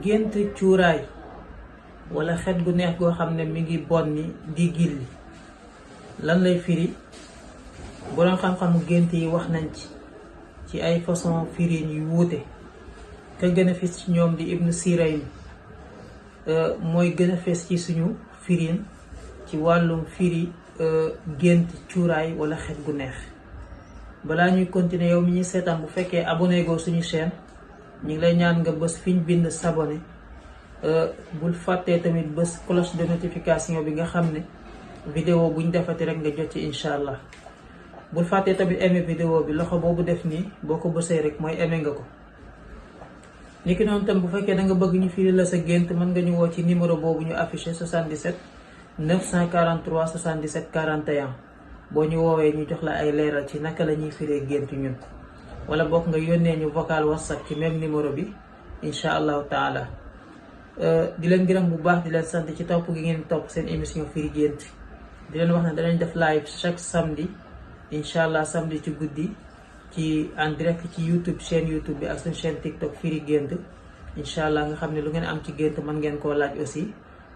gént cuuraay wala xet gu neex goo xam ne mi ngi bonni di gilli lan lay firi. boroom xam-xamu gént yi wax nañ ci ay façon firin yu wuute. ka gën a fes ci ñoom di Ibn Sirayn mooy gën a fes ci suñu firin ci wàllum firi gént cuuraay wala xet gu neex. balaa ñuy continuer, yow mi ñuy seetaan bu fekkee abonné goo suñu chaîne ñu ngi lay ñaan nga bës fiñ bind s'abonner. bul fàttee tamit bës cloche de notification bi nga xam ne vidéo buñ defati rek nga jot ci incha allah. bul fàttee tamit aimé vidéo bi, loxo boobu def nii boo ko bësee rek mooy aimé nga ko. niki noonu tam bu fekkee da nga bëgg ñu firi la sa gént, mën nga ñu woo ci numéro boobu ñu affiché 77 943 77 41. boo ñu woowee ñu jox la ay leeral ci naka la ñuy firee gént ñun, wala bokk nga yónnee ñu vocal whatsapp ci même numéro bi incha allahu taala. di leen gërëm bu baax, di leen sant ci topp gi ngeen topp seen émission firi gént. di leen wax ne danañ def live chaque samedi incha allah, samedi ci guddi ci en direct ci YouTube, chaîne YouTube bi ak suñu chaîne TikTok firi gént incha allah. nga xam ne lu ngeen am ci gént mën ngeen koo laaj aussi.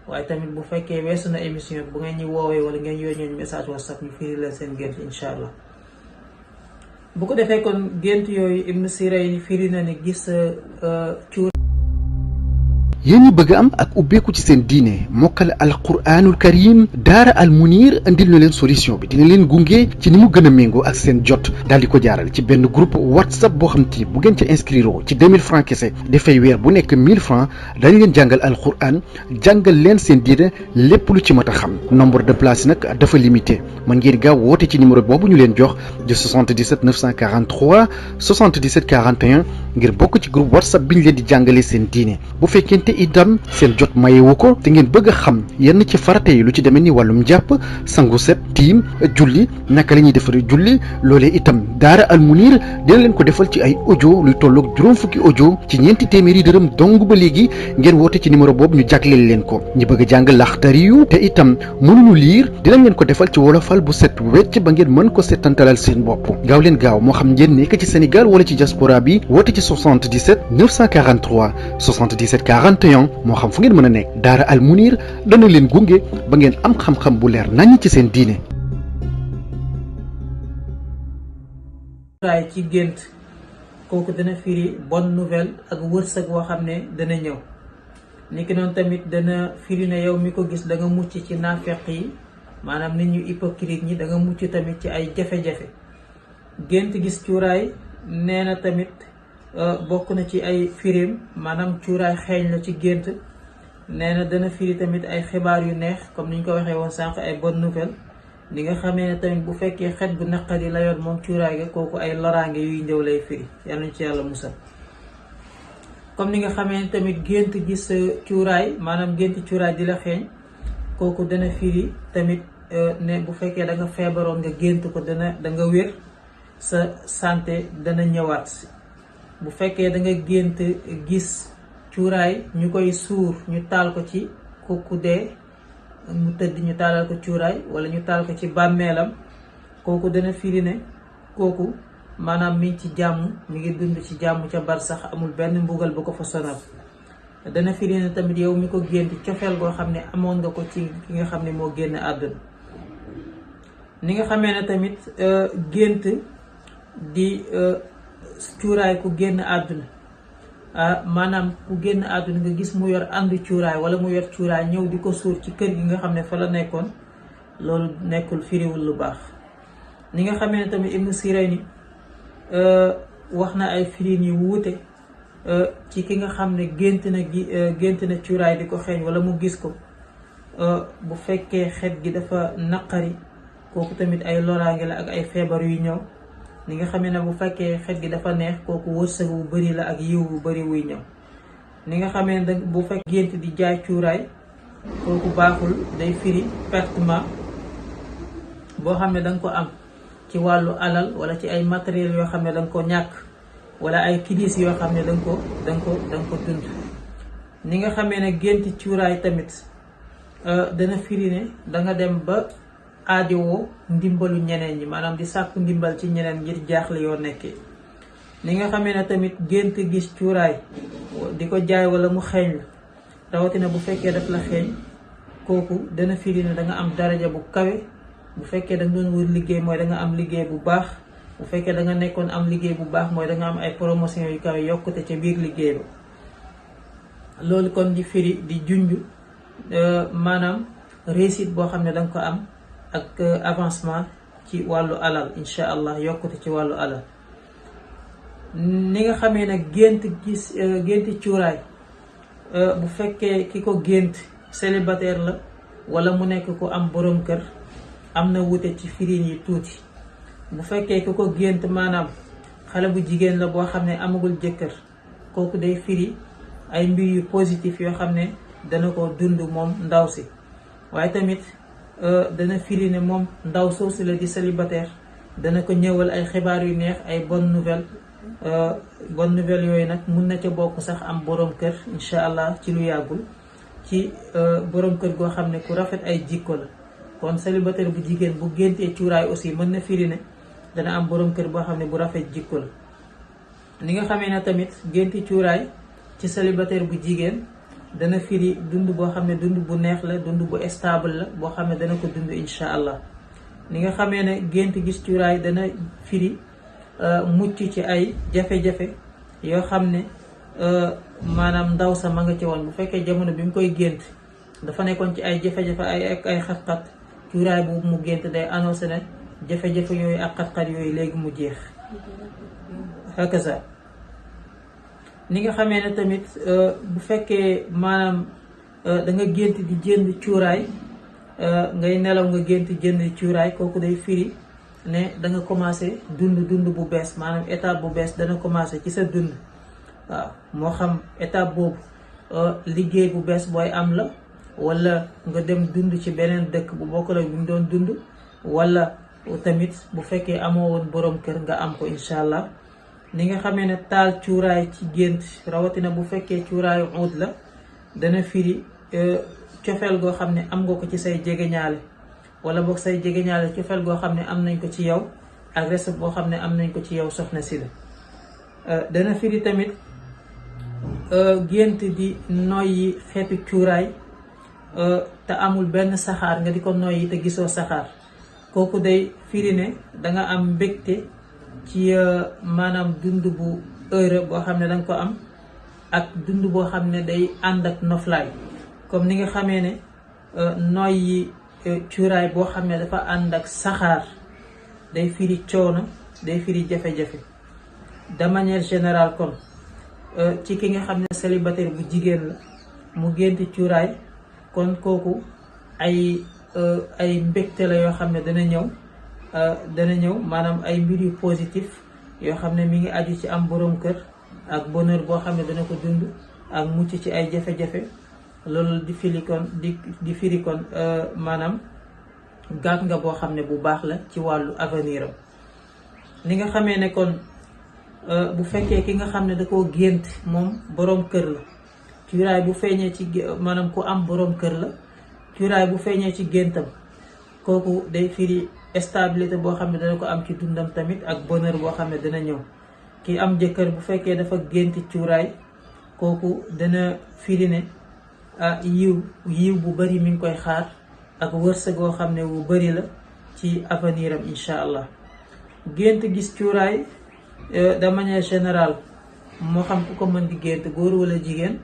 waaye tamit bu fekkee weesu na émission bu ngeen ñu woowee wala ngeen yónnee ñu message WhatsApp ñu firi leen seen gént incha allah. bu ko defee kon gént yooyu Ibn Sirayn firi na ne gis cuur. yéen ñi bëgg am ak ubbeeku ci seen diine mokkal alquranul karim daara al munir andil na leen solution bi. dina leen gunge ci ni mu gën a méngoo ak seen jot, daal di ko jaarale ci benn groupe whatsapp boo xam te bu ngeen ca inscrire ci 2000 francs kese dafay weer bu nekk 1000 francs dañ leen jàngal alquran, jàngal leen seen diine lépp lu ci mat a xam. nombre de place nag dafa limité, mën ngeen gaaw woote ci numéro boobu ñu leen jox de 77 943 77 41 ngir bokk ci groupe whatsapp bi ñu leen di jàngale seen diine. bu fekkente itam seen jot mayewu ko te ngeen bëgg a xam yenn ci farate yi lu ci demee ni wàllum jàpp, sangu set, tiim, julli, naka la ñuy defaree julli, loolee itam daara al munir dina leen ko defal ci ay audio luy tolloog juróom fukki audio ci ñeenti téeméeri dërëm dong. ba léegi ngeen woote ci numéro boobu ñu jagleel leen ko. ñi bëgg a jàng laxtari yu te itam mënuñu liir dinañ leen ko defal ci wolofal bu set wecc ba ngeen mën ko setantalal seen bopp. gaaw leen gaaw, moo xam ngeen nekk ci Sénégal wala ci diaspora bi, woote ci 77 943 77 41. moo xam fu ngeen mën a nekk, daara al munir dana leen gunge ba ngeen am xam-xam bu leer naññ ci seen diine. cuuraay ci gént kooku dana firi bonne nouvelle ak wërsëg woo xam ne dana ñëw. niki noonu tamit dana firi ne yow mi ko gis da nga mucc ci naafeq yi, maanaam nit ñu hypocrite ñi, da nga mucc tamit ci ay jafe-jafe. gént gis cuuraay nee na tamit bokk na ci ay firim, maanaam cuuraay xeeñ la ci gént. nee na dana firi tamit ay xibaar yu neex comme ni ñu ko waxee woon sànq, ay bonne nouvelle. ni nga xamee ne tamit bu fekkee xet gu naqari la yoon moom cuuraay ga, kooku ay loraange yuy ñëw lay firi. yal nañu ci yàlla musal. comme ni nga xamee ne tamit gént gis cuuraay, maanaam gént cuuraay di la xeeñ, kooku dana firi tamit ne bu fekkee da nga feebaroon nga gént ko da nga wér, sa santé dana ñëwaat. bu fekkee da nga gént gis cuuraay ñu koy suur, ñu taal ko ci ku dee mu tëdd, ñu taalal ko cuuraay wala ñu taal ko ci bàmmeelam, kooku dana firi ne kooku maanaam mi ngi ci jàmm, mi ngi dund ci jàmm ca bar sax, amul benn mbugal bu ko fa sonal. dana firi ne tamit yow mi ko gént cofeel goo xam ne amoon nga ko ci ki nga xam ne moo génn àdduna. ni nga xamee ne tamit gént di cuuraay ku génn àdduna, maanaam ku génn àdduna nga gis mu yor ànd cuuraay wala mu yor cuuraay ñëw di ko suur ci kër gi nga xam ne fa la nekkoon, loolu nekkul firiwul lu baax. ni nga xamee ne tamit Ibn Sirayn wax na ay firin yu wuute ci ki nga xam ne gént na cuuraay di ko xeeñ wala mu gis ko. bu fekkee xet gi dafa naqari, kooku tamit ay loraange la ak ay feebar yuy ñëw. ni nga xamee ne bu fekkee xet gi dafa neex, kooku wërsëg bu bari la ak yiw bu bari wuy ñëw. ni nga xamee ne bu fekkee gént di jaay cuuraay, kooku baaxul, day firi pertement boo xam ne danga ko am ci wàllu alal wala ci ay matériel yoo xam ne danga ko ñàkk, wala ay kidis yoo xam ne danga ko dund. ni nga xamee ne gént cuuraay tamit dana firi ne danga dem ba aajowoo ndimbalu ñeneen ñi, maanaam di sàkku ndimbal ci ñeneen ngir jaaxle yoo nekkee. ni nga xamee ne tamit gént gis cuuraay di ko jaay wala mu xeeñ la rawatina bu fekkee daf la xeeñ kooku dana firi ne da nga am daraja bu kawe. bu fekkee da nga doon wër liggéey mooy da nga am liggéey bu baax. bu fekkee da nga nekkoon am liggéey bu baax mooy da nga am ay promotion yu kawe yokkute ca biir liggéey ba. loolu kon di firi di junj maanaam réussite boo xam ne da nga ko am ak avancement ci wàllu alal incha allah yokkute ci wàllu alal. ni nga xamee nag gént cuuraay bu fekkee ki ko gént célibataire la wala mu nekk ku am borom kër am na wute ci firin yi tuuti. bu fekkee ki ko gént maanaam xale bu jigéen la boo xam ne amagul jëkkër kooku day firi ay mbir yu positif yoo xam ne dana ko dund moom ndaw si. waaye tamit dana firi ne moom ndaw soosu la di célibataire dana ko ñëwal ay xibaar yu neex ay bonne nouvelle yooyu nag mun na ca bokk sax am borom kër incha allah ci lu yàggul ci borom kër goo xam ne ku rafet ay jikko la. kon célibataire bu jigéen bu géntee cuuraay aussi mën na firi ne dana am borom kër boo xam ne bu rafet jikko la. ni nga xamee ne tamit génti cuuraay ci célibataire bu jigéen dana firi dund boo xam ne dund bu neex la dund bu stable la boo xam ne dana ko dund incha allah. ni nga xamee ne gént gis cuuraay dana firi mucc ci ay jafe-jafe yoo xam ne maanaam ndaw sa ma nga ci woon bu fekkee jamono bi mu koy gént dafa nekkoon ci ay jafe-jafe ay xat-xat cuuraay boobu mu gént day annoncé ne jafe-jafe yooyu ak xat-xat yooyu léegi mu jeex. hakaza ni nga xamee ne tamit bu fekkee maanaam da nga gént di jënd cuuraay ngay nelaw nga gént jënd cuuraay kooku day firi ne da nga commencé dund bu bees maanaam étape bu bees dana commencé ci sa dund. waaw moo xam étape boobu liggéey bu bees booy am la wala nga dem dund ci beneen dëkk bu bokkul ak bi mu doon dund wala tamit bu fekkee amoo woon borom kër nga am ko incha allah. ni nga xamee ne taal cuuraay ci gént rawatina bu fekkee cuuraayu uud la dana firi cofeel goo xam ne am nga ko ci say jegeñaale wala boog say jegeñaale cofeel goo xam ne am nañ ko ci yow ak respect boo xam ne am nañ ko ci yow soxna si la. dana firi tamit gént di noyyi xeetu cuuraay te amul benn saxaar nga di ko noyyi te gisoo saxaar kooku day firi ne danga am mbégte ci maanaam dund bu heure boo xam ne danga ko am ak dund boo xam ne day ànd ak noflaay. comme ni nga xamee ne noyyi cuuraay boo xam ne dafa ànd ak saxaar day firi coono day firi jafe-jafe. de manière générale kon ci ki nga xam ne célibataire bu jigéen la mu génti cuuraay kon kooku ay mbégte la yoo xam ne dana ñëw maanaam ay mbir yu positif yoo xam ne mi ngi aju ci am borom kër ak bonheur boo xam ne dana ko dund ak mucc ci ay jafe-jafe. loolu di firi kon maanaam gàtt nga boo xam ne bu baax la ci wàllu avenir am. ni nga xamee ne kon bu fekkee ki nga xam ne da koo gént moom borom kër la cuuraay bu feeñee ci maanaam ku am borom kër la cuuraay bu feeñee ci géntam kooku day firi stabilité boo xam ne dana ko am ci dundam tamit ak bonheur boo xam ne dana ñëw. ki am jëkkër bu fekkee dafa génti cuuraay kooku dana firi ne yiw bu bari mi ngi koy xaar ak wërsëg goo xam ne bu bari la ci avenir am incha allah. gént gis cuuraay de manière générale moo xam ku ko mën di gént góor wala jigéen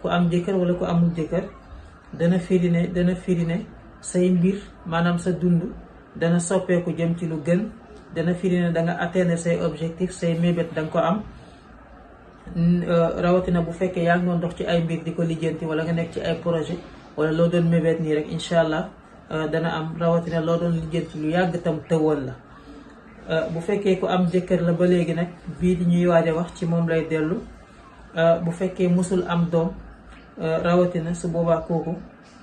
ku am jëkkër wala ku amul jëkkër dana firi ne say mbir maanaam sa dund dana soppeeku jëm ci lu gën. dana firi ne da nga atteindre say objectif say mébét da nga ko am rawatina bu fekkee yaa ngi doon dox ci ay mbir di ko lijjanti wala nga nekk ci ay projet wala loo doon mébét nii rek incha allah dana am rawatina loo doon lijjanti lu yàgg tam tëwoon la. bu fekkee ku am jëkkër la ba léegi nag bii di ñuy waaj a wax ci moom lay dellu. bu fekkee musul am doom rawatina su boobaa kooku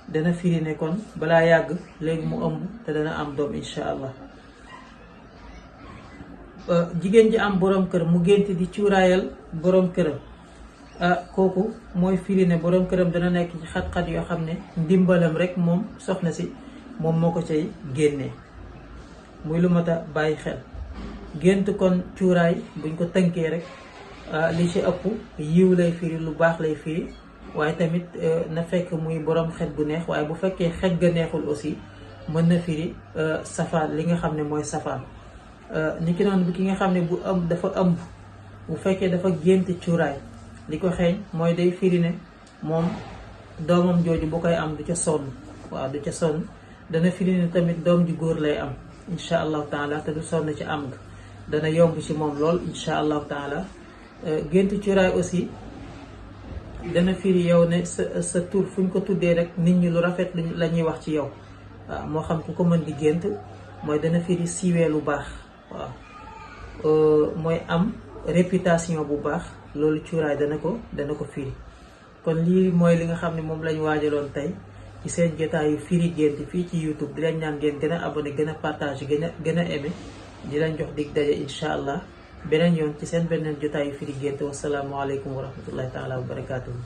dana firi ne kon balaa yàgg léegi mu ëmb te dana am doom incha allah. jigéen ji am borom kër mu gént di cuuraayal borom këram kooku mooy firi ne borom këram dana nekk ci xat-xat yoo xam ne ndimbalam rek moom soxna si moom moo ko cay génnee muy lu mat a bàyyi xel. gént kon cuuraay buñ ko tënkee rek li ci ëpp yiw lay firi, lu baax lay firi, waaye tamit na fekk muy borom xet bu neex. waaye bu fekkee xet ga neexul aussi mën na firi safaan, li nga xam ne mooy safaan. ni ki noonu bi ki nga xam ne dafa ëmb, bu fekkee dafa gént cuuraay li ko xeeñ mooy day firi ne moom doomam jooju bu koy am du ca sonn. waaw du ca sonn. dana firi ne tamit doom ju góor lay am incha allahu taala, te du sonn ci am nga, dana yomb ci moom lool incha allahu taala. gént cuuraay aussi dana firi yow ne sa tur fu ñu ko tuddee rek nit ñi lu rafet la ñuy wax ci yow. waaw moo xam ku ko mën di gént, mooy dana firi siiwee lu baax. waaw mooy am réputation bu baax, loolu cuuraay dana ko firi. kon lii mooy li nga xam ne moom lañ waajaloon tey ci seen jotaayu firi gént fii ci YouTube. di leen ñaan ngeen gën a abonné, gën a partage, gën a aimé. di leen jox dig daje incha allah beneen yoon ci seen beneen jotaayu firi gént. wasalaamualeykum wa rahmatullahi taala wa barakaatuhu.